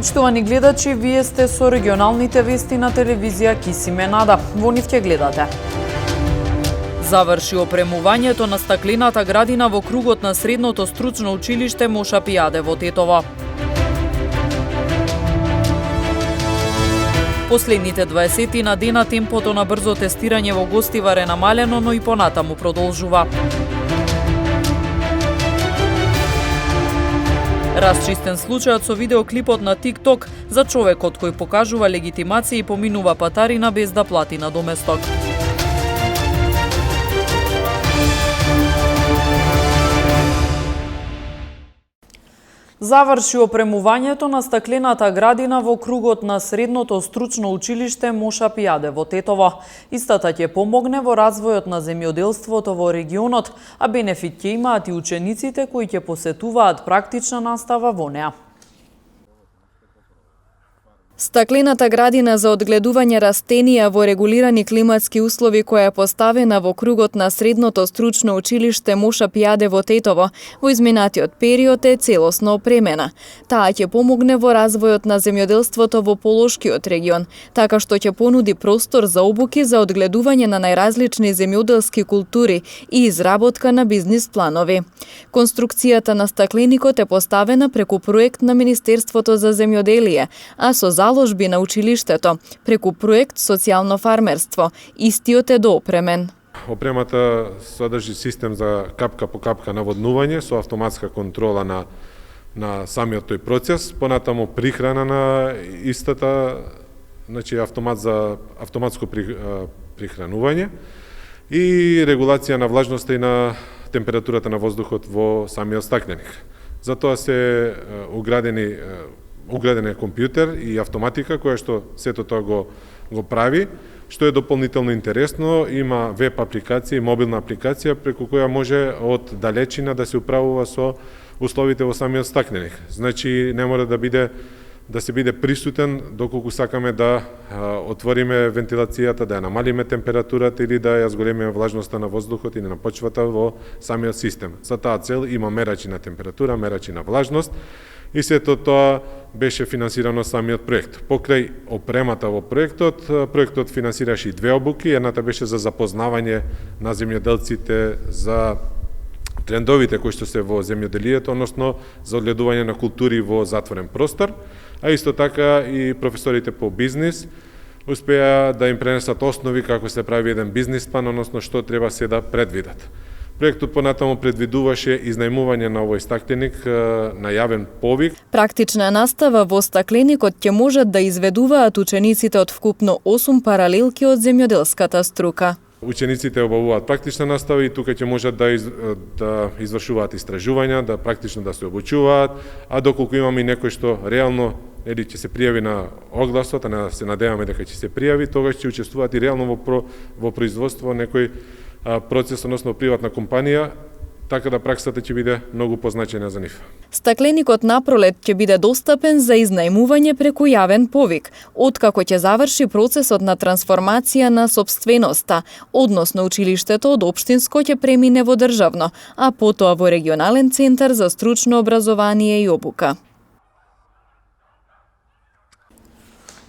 Почитувани гледачи, вие сте со регионалните вести на телевизија Кисиме Нада. Во нив ќе гледате. Заврши опремувањето на стаклената градина во кругот на средното стручно училиште Моша Пијаде во Тетово. Последните 20 на дена темпото на брзо тестирање во Гостивар е намалено, но и понатаму продолжува. Расчистен случајот со видеоклипот на TikTok за човекот кој покажува легитимација и поминува патарина без да плати на доместок. Заврши опремувањето на стаклената градина во кругот на средното стручно училиште Моша Пијаде во Тетово. Истата ќе помогне во развојот на земјоделството во регионот, а бенефит ќе имаат и учениците кои ќе посетуваат практична настава во неа. Стаклената градина за одгледување растенија во регулирани климатски услови која е поставена во кругот на средното стручно училиште Моша Пијаде во Тетово во изминатиот период е целосно опремена. Таа ќе помогне во развојот на земјоделството во Полошкиот регион, така што ќе понуди простор за обуки за одгледување на најразлични земјоделски култури и изработка на бизнис планови. Конструкцијата на стакленикот е поставена преку проект на Министерството за земјоделие, а со заложби на училиштето преку проект Социјално фармерство. Истиот е доопремен. Опремата содржи систем за капка по капка наводнување со автоматска контрола на самиот тој процес, понатаму прихрана на истата, значи автомат за автоматско прихранување и регулација на влажноста и на температурата на воздухот во самиот стакленик. Затоа се уграден е компјутер и автоматика која што сето тоа го прави, што е дополнително интересно. Има веб апликација и мобилна апликација преку која може од далечина да се управува со условите во самиот стакленик. Значи не мора да се биде присутен доколку сакаме да отвориме вентилацијата, да ја намалиме температурата или да ја зголемиме влажноста на воздухот или на почвата во самиот систем. За таа цел има мерачи на температура, мерачи на влажност и сето тоа беше финансирано самиот проект. Покрај опремата во проектот финансираше и две обуки. Едната беше за запознавање на земјоделците за трендовите кои што се во земјоделието, односно за одгледување на култури во затворен простор, а исто така и професорите по бизнис успеа да им пренесат основи како се прави еден бизнис план, односно што треба се да предвидат. Проектот понатаму предвидуваше изнајмување на овој стакленик на јавен повик. Практична настава во стакленикот ќе можат да изведуваат учениците од вкупно 8 паралелки од земјоделската струка. Учениците обавуваат практична настава и тука ќе можат да извршуваат истражувања, да практично да се обучуваат, а доколку имаме и некој што реално ќе се пријави на огласот, а се надеваме дека ќе се пријави, тогаш ќе учествуваат и реално во производство некој процес, односно приватна компанија, така да праксата ќе биде многу позначајна за нив. Стакленикот напролет ќе биде достапен за изнајмување преку јавен повик, откако ќе заврши процесот на трансформација на сопственоста, односно училиштето од општинско ќе премине во државно, а потоа во регионален центар за стручно образование и обука.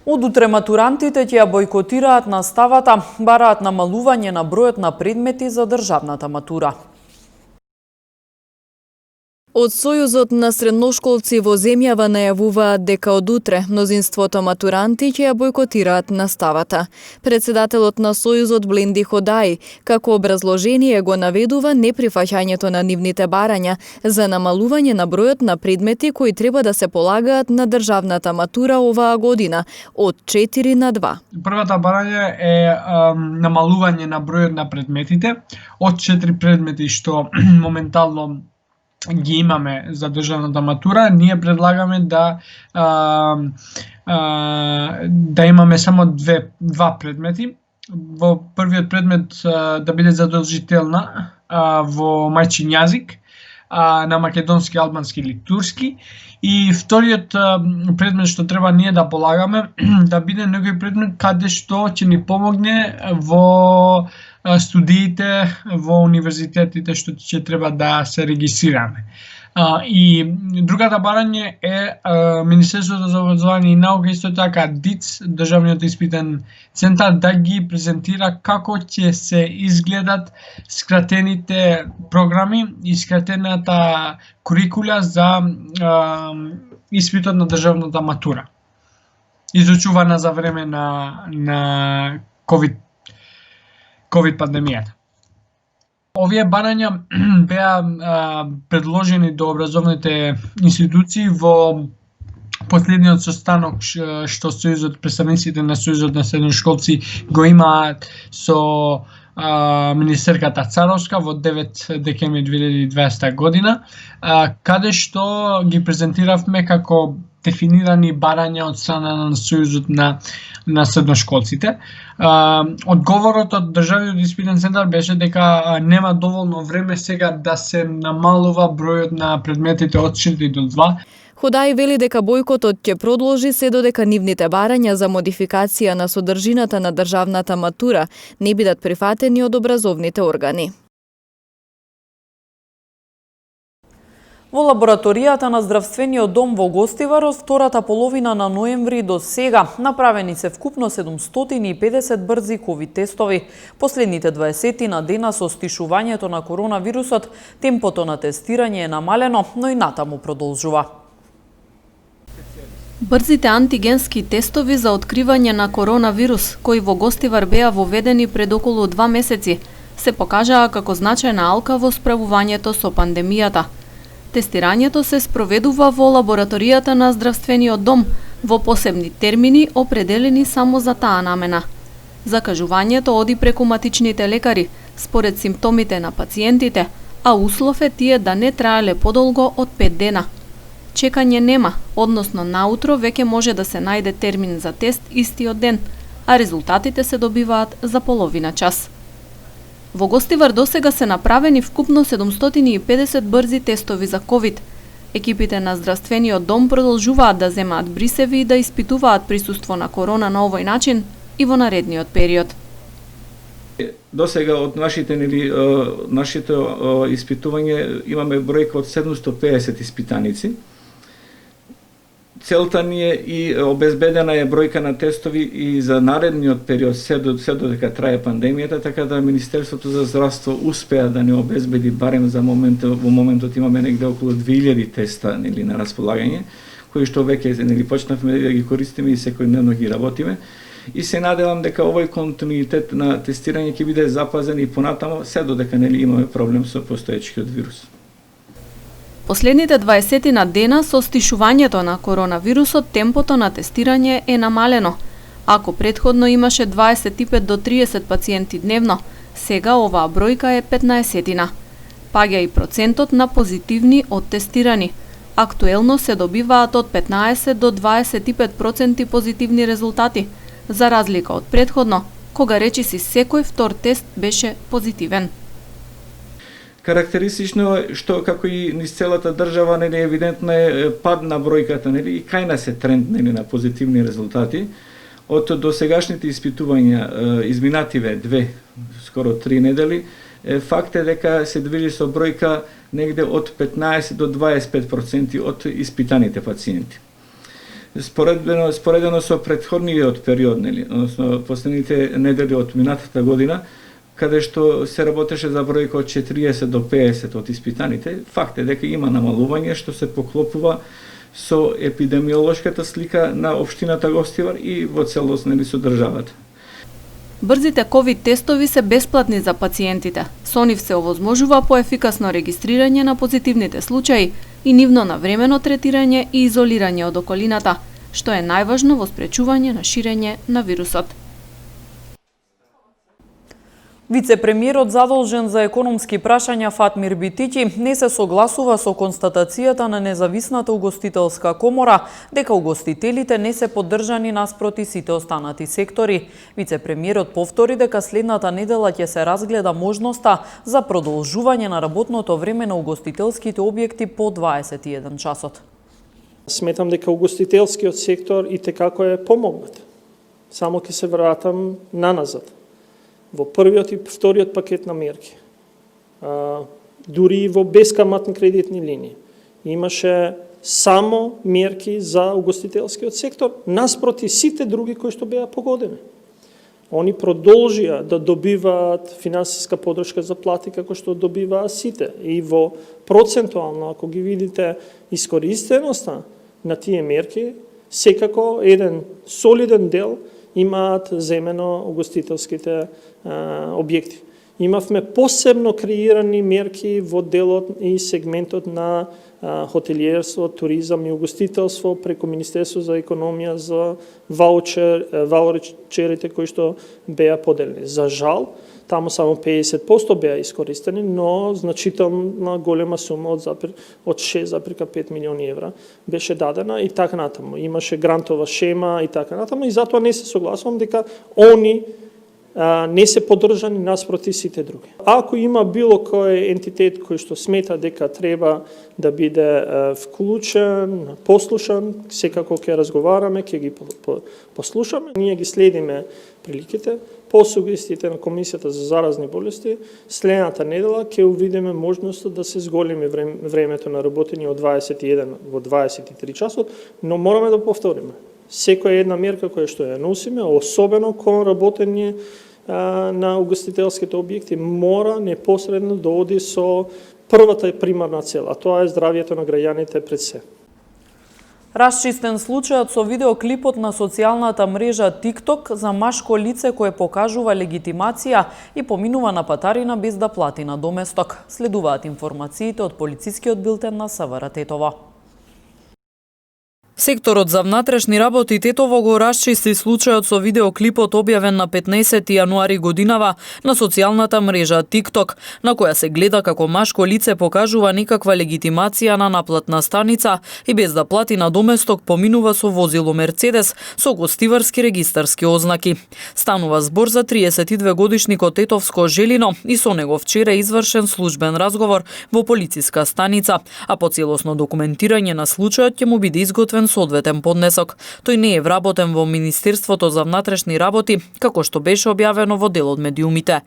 Од утре матурантите ќе ја бойкотираат наставата, бараат намалување на бројот на предмети за државната матура. Од Сојузот на средношколци во земјава најавуваат дека од утре мнозинството матуранти ќе ја бойкотираат наставата. Председателот на Сојузот Бленди Ходаи како образложение го наведува неприфаќањето на нивните барања за намалување на бројот на предмети кои треба да се полагаат на државната матура оваа година од 4 на 2. Првата барање е намалување на бројот на предметите од 4 предмети што моментално ги имаме за државната матура. Ние предлагаме да имаме само два предмети. Во првиот предмет да биде задолжителна во мајчин јазик на македонски, албански или турски, и вториот предмет што треба ние да полагаме да биде некој предмет каде што ќе ни помогне во студиите во универзитетите што ќе треба да се регистрираме. И другата барање е Министерството за образование и наука, исто така ДИЦ, Државниот испитен центар, да ги презентира како ќе се изгледат скратените програми и скратената курикула за испитот на државната матура, изучувана за време на COVID пандемијата. Овие барања беа предложени до образовните институции во последниот состанок што Сојузот, представниците на Сојузот на средношколци го имаат со министерката Царовска во 9 декември 2020 година, каде што ги презентиравме како дефинирани барања од страна на Сојузот на средношколците. Одговорот од Државниот испитен центар беше дека нема доволно време сега да се намалува бројот на предметите од 4 до 2. Ходај вели дека бојкотот ќе продолжи се додека нивните барања за модификација на содржината на државната матура не бидат прифатени од образовните органи. Во лабораторијата на Здравствениот дом во Гостивар од втората половина на ноември до сега направени се вкупно 750 брзи ковид тестови. Последните 20 на дена со стишувањето на коронавирусот, темпото на тестирање е намалено, но и натаму продолжува. Брзите антигенски тестови за откривање на коронавирус, кои во Гостивар беа воведени пред околу 2 месеци, се покажаа како значајна алка во справувањето со пандемијата. Тестирањето се спроведува во лабораторијата на Здравствениот дом, во посебни термини определени само за таа намена. Закажувањето оди преку матичните лекари, според симптомите на пациентите, а услов е тие да не траеле подолго од 5 дена. Чекање нема, односно наутро веќе може да се најде термин за тест истиот ден, а резултатите се добиваат за половина час. Во Гостивар досега се направени вкупно 750 брзи тестови за ковид. Екипите на Здравствениот дом продолжуваат да земаат брисеви и да испитуваат присуство на корона на овој начин и во наредниот период. Досега од нашите испитување имаме бројка од 750 испитаници. Целта ни е и обезбедена е бројка на тестови и за наредниот период се додека трае пандемијата, така да Министерството за здравство успеа да не обезбеди барем за во моментот имаме негде околу 2000 теста на располагање, кои што веќе почнавме да ги користиме и секојдневно ги работиме. И се надевам дека овој континуитет на тестирање ќе биде запазен и понатамо се додека имаме проблем со постоечкиот вирус. Последните 20 на дена со стишувањето на коронавирусот темпото на тестирање е намалено. Ако претходно имаше 25 до 30 пациенти дневно, сега оваа бројка е 15. Паѓа и процентот на позитивни од тестирани. Актуелно се добиваат од 15 до 25% позитивни резултати, за разлика од претходно, кога речиси секој втор тест беше позитивен. Карактеристично е што како и низ целата држава евидентно е пад на бројката и кај нас е тренд на позитивни резултати. Од досегашните испитувања изминативе 2, скоро 3 недели, факт е дека се движи со бројка негде од 15 до 25% од испитаните пациенти. Споредено со претходниот период, односно последните недели од минатата година, каде што се работеше за бројка од 40 до 50 од испитаните, факт е дека има намалување што се поклопува со епидемиолошката слика на општината Гостивар и во целост со државата. Брзите ковид тестови се бесплатни за пациентите. Со нив се овозможува поефикасно регистрирање на позитивните случаи и нивно навремено третирање и изолирање од околината, што е најважно во спречување на ширење на вирусот. Вице-премиерот задолжен за економски прашања Фатмир Битики не се согласува со констатацијата на независната угостителска комора дека угостителите не се поддржани наспроти сите останати сектори. Вице-премиерот повтори дека следната недела ќе се разгледа можноста за продолжување на работното време на угостителските објекти по 21 часот. Сметам дека угостителскиот сектор итекако е помогнат. Само ќе се вратам наназад. Во првиот и вториот пакет на мерки, дури и во бескаматни кредитни линии, имаше само мерки за угостителскиот сектор, наспроти сите други кои што беа погодени. Они продолжија да добиваат финансиска подршка за плати како што добиваа сите. И во процентуално, ако ги видите искористеноста на тие мерки, секако еден солиден дел имаат земено угостителските објекти. Имавме посебно креирани мерки во делот и сегментот на хотелиерство, туризам и угостителство преку Министерство за економија за ваучерите кои што беа поделени. За жал, таму само 50% беа искористени, но значителна голема сума од 6,5 милиони евра беше дадена и така натаму. Имаше грантова шема и така натаму и затоа не се согласувам дека они не се поддржани наспроти сите други. Ако има било кој ентитет кој што смета дека треба да биде вклучен, послушан, секако ќе разговараме, ќе ги послушаме. Ние ги следиме приликите, по сугестиите на Комисијата за заразни болести, следната недела ќе увидиме можноста да се зголеми времето на работење од 21 во 23 часот, но мораме да повториме. Секоја една мерка која што ја носиме, особено кон работење на угостителските објекти, мора непосредно да оди со првата и примарна цел, а тоа е здравјето на граѓаните пред се. Расчистен случајот со видеоклипот на социјалната мрежа TikTok за машко лице кое покажува легитимација и поминува на патарина без да плати на доместок. Следуваат информациите од полицискиот билтен на СВР Тетово. Секторот за внатрешни работи Тетово го расчисти случајот со видеоклипот објавен на 15 јануари годинава на социјалната мрежа TikTok, на која се гледа како машко лице покажува некаква легитимација на наплатна станица и без да плати на доместок поминува со возило Мерцедес со гостиварски регистарски ознаки. Станува збор за 32 годишникот Тетовско Желино и со него вчера извршен службен разговор во полициска станица, а по целосно документирање на случајот ќе му биде изготвен соодветен поднесок. Тој не е вработен во Министерството за внатрешни работи, како што беше објавено во дел од медиумите.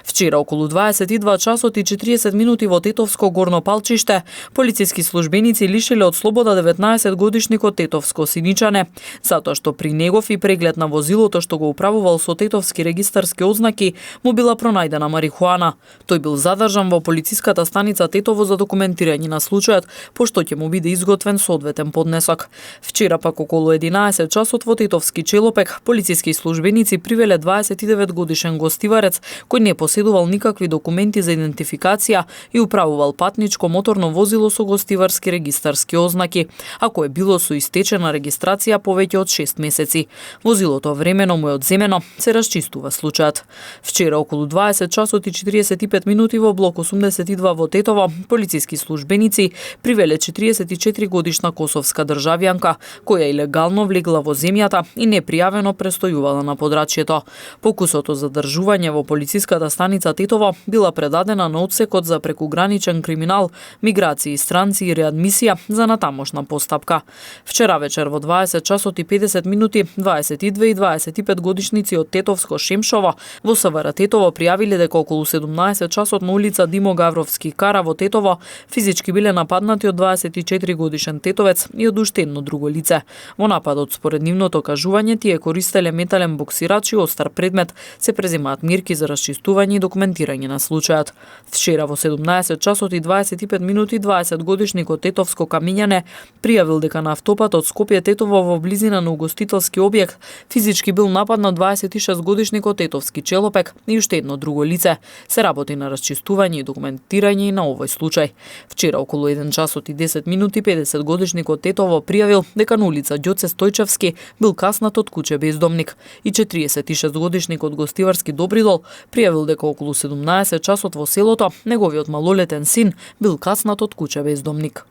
Вчера околу 22 часот и 40 минути во Тетовско Горно Палчиште, полициски службеници лишиле од слобода 19 годишникот Тетовско Синичане, затоа што при негов и преглед на возилото што го управувал со тетовски регистарски ознаки му била пронајдена марихуана. Тој бил задржан во полициската станица Тетово за документирање на случајот, пошто ќе му биде изготвен соодветен поднесок. Вчера пак околу 11 часот во Тетовски Челопек полициски службеници привеле 29 годишен гостиварец кој не поседувал никакви документи за идентификација и управувал патничко моторно возило со гостиварски регистарски ознаки, а кое било со истечена регистрација повеќе од 6 месеци. Возилото времено му е одземено, се расчистува случајот. Вчера околу 20 часот и 45 минути во блок 82 во Тетово полициски службеници привеле 44 годишна косовска државјанка која илегално влегла во земјата и непријавено престојувала на подрачјето. Покусото за задржување во полициската станица Тетово била предадена на одсекот за прекуграничен криминал, миграција и странци и реадмисија за натамошна постапка. Вчера вечер во 20 часот и 50 минути 22 и 25 годишници од Тетовско Шемшово во СВР Тетово пријавиле дека околу 17 часот на улица Димо Гавровски Кара во Тетово физички биле нападнати од 24 годишен тетовец и од уште едно друго лице. Во нападот, според нивното кажување, тие користеле метален боксирач и остар предмет, се преземаат мерки за расчистување и документирање на случајот. Вчера во 17 часот и 25 минути 20 годишникот Тетовско Камињане пријавил дека на автопатот Скопје Тетово во близина на угостителски објект физички бил нападнат 26 годишникот Тетовски Челопек и уште едно друго лице. Се работи на расчистување и документирање и на овој случај. Вчера околу 1 часот и 10 минути 50 годишникот Тетово пријавил дека на улица Ѓоце Стојчевски бил каснат од куќе бездомник и 46 годишникот Гостиварски Добридол пријавил дека околу 17 часот во селото неговиот малолетен син бил каснат од куќе бездомник.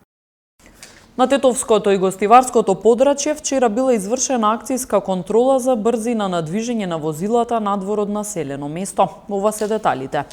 На Тетовското и Гостиварското подрачје вчера била извршена акцијска контрола за брзина на движење на возилата надвор од населено место. Ова се деталите.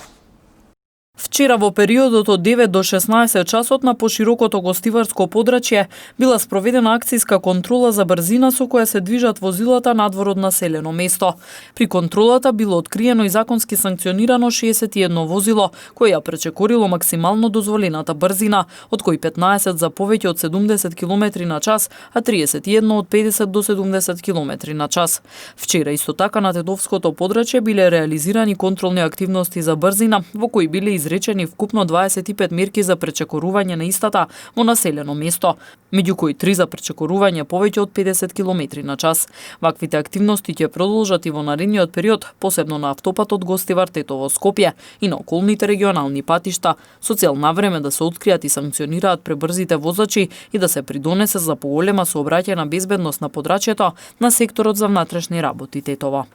Вчера во периодот од 9 до 16 часот на поширокото гостиварско подрачје била спроведена акцијска контрола за брзина со која се движат возилата надвор од населено место. При контролата било откриено и законски санкционирано 61 возило кој ја пречекорило максимално дозволената брзина, од кои 15 за повеќе од 70 км на час, а 31 од 50 до 70 км на час. Вчера исто така на Тетовското подрачје биле реализирани контролни активности за брзина, во кои биле изречени вкупно 25 мерки за пречекорување на истата во населено место, меѓу кои 3 за пречекорување повеќе од 50 км на час. Ваквите активности ќе продолжат и во наредниот период, посебно на автопатот Гостивар Тетово Скопје и на околните регионални патишта, со цел навреме да се откријат и санкционираат пребрзите возачи и да се придонесе за поголема сообраќајна безбедност на подрачјето на секторот за внатрешни работи Тетово.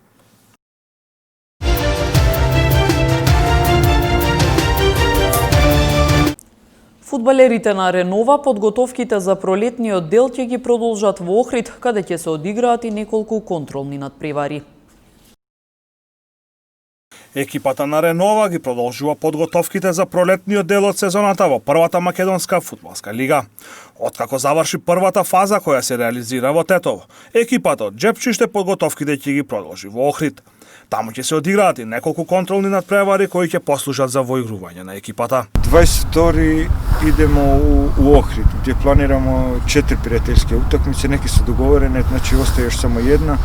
Фудбалерите на Ренова подготовките за пролетниот дел ќе ги продолжат во Охрид, каде ќе се одиграат и неколку контролни надпревари. Екипата на Ренова ги продолжува подготовките за пролетниот дел од сезоната во првата македонска фудбалска лига. Откако заврши првата фаза која се реализира во Тетово, екипата од Джепчиште подготовките ќе ги продолжи во Охрид. Таму ќе се одиграат и неколку контролни надпревари кои ќе послужат за воигрување на екипата. 22 идемо у Охрид, где планирamo 4 пријателјски утакмици, неки се договорени, значи остае još само една.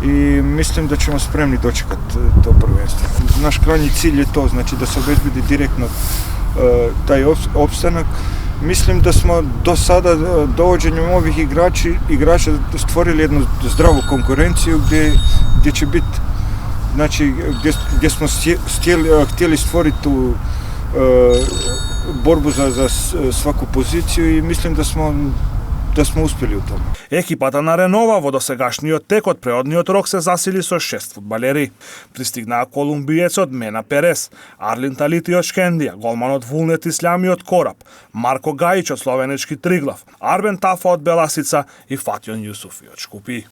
И мислим да ćemo спремни дочекат то првенство. Наш крајни cilj je to, значи да се обезбеди директно тај опстанак. Мислим да смо до сада довоđenjem ових играча створили едну здраву конкуренцiju gdje će biti, znači gdje smo htjeli stvoriti tu борбу за сваку позицiju и мислим да смо успели у томе. Екипата на Ренова во досегашниот тек од преодниот рок се засили со 6 фудбалери. Пристигнаа колумбиецот Мена Перес, Арлин Талити од Шкендија, голманот Вулнет Ислами од Кораб, Марко Гајич од словенечки Триглав, Арбен Тафа од Беласица и Фатјон Јусуфи од Шкупи.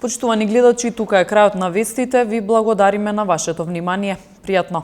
Почитувани гледачи, тука е крајот на вестите. Ви благодариме на вашето внимание. Пријатно!